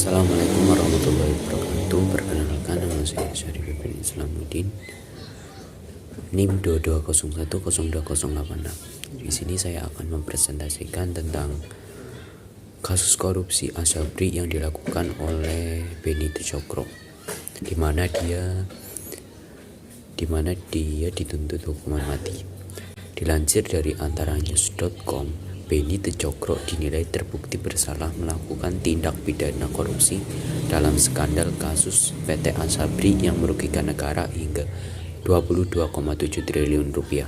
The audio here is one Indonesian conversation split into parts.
Assalamualaikum warahmatullahi wabarakatuh. Perkenalkan, nama saya Syarif bin Islamuddin, NIM 22010286. Di sini saya akan mempresentasikan tentang kasus korupsi Asabri yang dilakukan oleh Beni Tjokro, di mana dia dituntut hukuman mati. Dilansir dari antaranews.com, Beni Tjokro dinilai terbukti bersalah melakukan tindak pidana korupsi dalam skandal kasus PT Asabri yang merugikan negara hingga 22,7 triliun rupiah.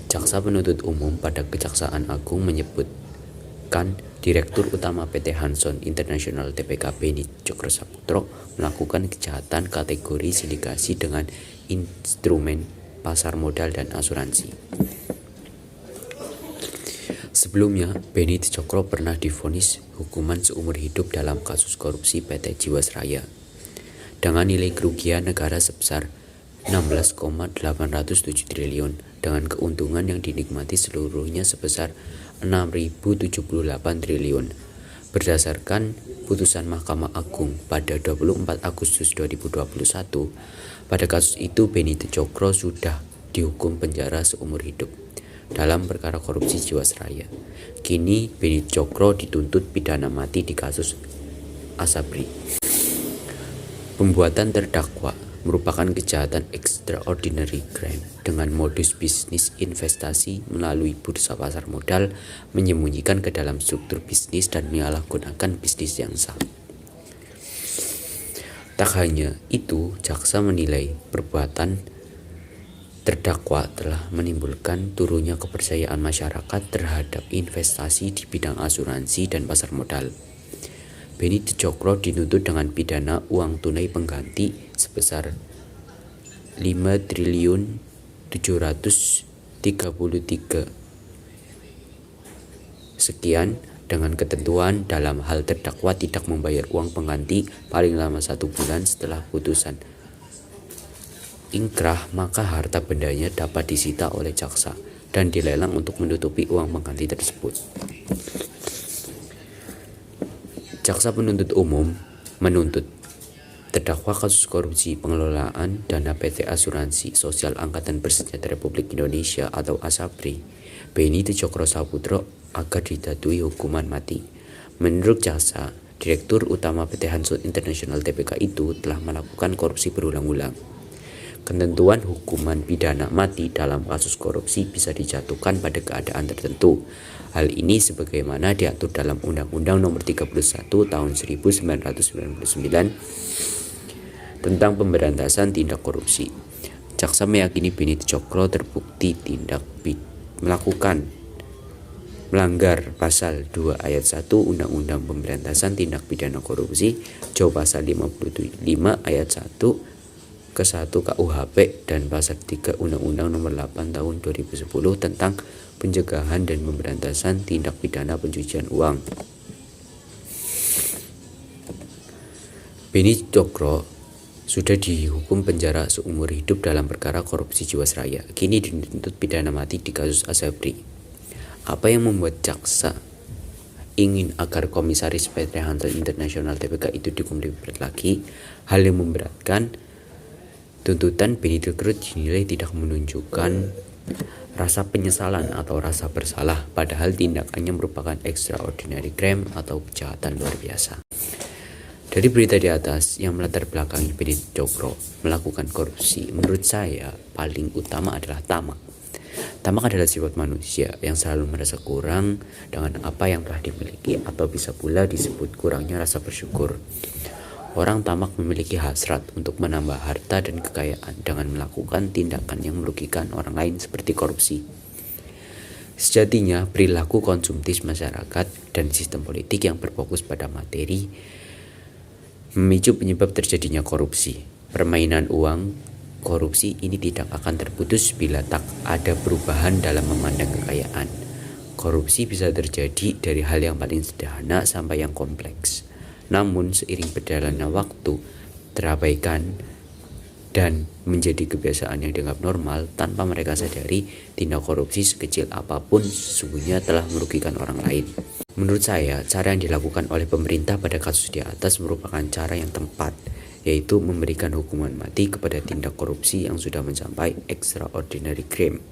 Jaksa penuntut umum pada Kejaksaan Agung menyebutkan Direktur Utama PT Hanson International Tbk Beni Tjokro Saputro melakukan kejahatan kategori sindikasi dengan instrumen pasar modal dan asuransi. Sebelumnya, Beni Tjokro pernah divonis hukuman seumur hidup dalam kasus korupsi PT Jiwasraya dengan nilai kerugian negara sebesar 16,807 triliun dengan keuntungan yang dinikmati seluruhnya sebesar 6.078 triliun. Berdasarkan putusan Mahkamah Agung pada 24 Agustus 2021, pada kasus itu Beni Tjokro sudah dihukum penjara seumur hidup dalam perkara korupsi Jiwasraya. Kini Beni Tjokro dituntut pidana mati di kasus Asabri. Pembuatan terdakwa merupakan kejahatan extraordinary crime dengan modus bisnis investasi melalui bursa pasar modal, menyembunyikan ke dalam struktur bisnis dan menyalahgunakan bisnis yang sah. Tak hanya itu, jaksa menilai perbuatan terdakwa telah menimbulkan turunnya kepercayaan masyarakat terhadap investasi di bidang asuransi dan pasar modal. Beni Tjokro dituntut dengan pidana uang tunai pengganti sebesar 5.733 sekian dengan ketentuan dalam hal terdakwa tidak membayar uang pengganti paling lama 1 bulan setelah putusan ingkrah, maka harta bendanya dapat disita oleh jaksa dan dilelang untuk menutupi uang pengganti tersebut. Jaksa penuntut umum menuntut terdakwa kasus korupsi pengelolaan dana PT Asuransi Sosial Angkatan Bersenjata Republik Indonesia atau Asabri, Beni Tjokro Saputro agar dijatuhi hukuman mati. Menurut jaksa, Direktur Utama PT Hanson International Tbk itu telah melakukan korupsi berulang-ulang. Ketentuan hukuman pidana mati dalam kasus korupsi bisa dijatuhkan pada keadaan tertentu. Hal ini sebagaimana diatur dalam Undang-Undang Nomor 31 Tahun 1999 tentang pemberantasan tindak korupsi. Jaksa meyakini Beni Tjokro terbukti melanggar pasal 2 ayat 1 Undang-Undang Pemberantasan Tindak Pidana Korupsi, Jawa pasal 55 ayat 1 ke 1 KUHP dan pasal 3 Undang-Undang Nomor 8 Tahun 2010 tentang pencegahan dan pemberantasan tindak pidana pencucian uang. Beni Tjokro sudah dihukum penjara seumur hidup dalam perkara korupsi Jiwasraya. Kini dituntut pidana mati di kasus Asabri. Apa yang membuat jaksa ingin agar komisaris PT Hanson International Tbk itu dihukum lebih berat lagi? Hal yang memberatkan tuntutan Beni Tjokro dinilai tidak menunjukkan rasa penyesalan atau rasa bersalah, padahal tindakannya merupakan extraordinary crime atau kejahatan luar biasa. Dari berita di atas yang melatar belakangi Beni Tjokro melakukan korupsi, menurut saya paling utama adalah tamak. Tamak adalah sifat manusia yang selalu merasa kurang dengan apa yang telah dimiliki, atau bisa pula disebut kurangnya rasa bersyukur. Orang tamak memiliki hasrat untuk menambah harta dan kekayaan dengan melakukan tindakan yang merugikan orang lain seperti korupsi. Sejatinya, perilaku konsumtif masyarakat dan sistem politik yang berfokus pada materi memicu penyebab terjadinya korupsi. Permainan uang korupsi ini tidak akan terputus bila tak ada perubahan dalam memandang kekayaan. Korupsi bisa terjadi dari hal yang paling sederhana sampai yang kompleks. Namun seiring berjalannya waktu terabaikan dan menjadi kebiasaan yang dianggap normal tanpa mereka sadari, tindak korupsi sekecil apapun sesungguhnya telah merugikan orang lain. Menurut saya, cara yang dilakukan oleh pemerintah pada kasus di atas merupakan cara yang tepat, yaitu memberikan hukuman mati kepada tindak korupsi yang sudah mencapai extraordinary crime,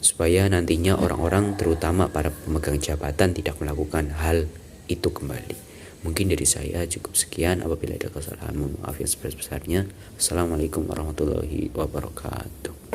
supaya nantinya orang-orang, terutama para pemegang jabatan, tidak melakukan hal itu kembali. Mungkin dari saya cukup sekian. Apabila ada kesalahan, mohon maaf yang sebesar-besarnya. Assalamualaikum warahmatullahi wabarakatuh.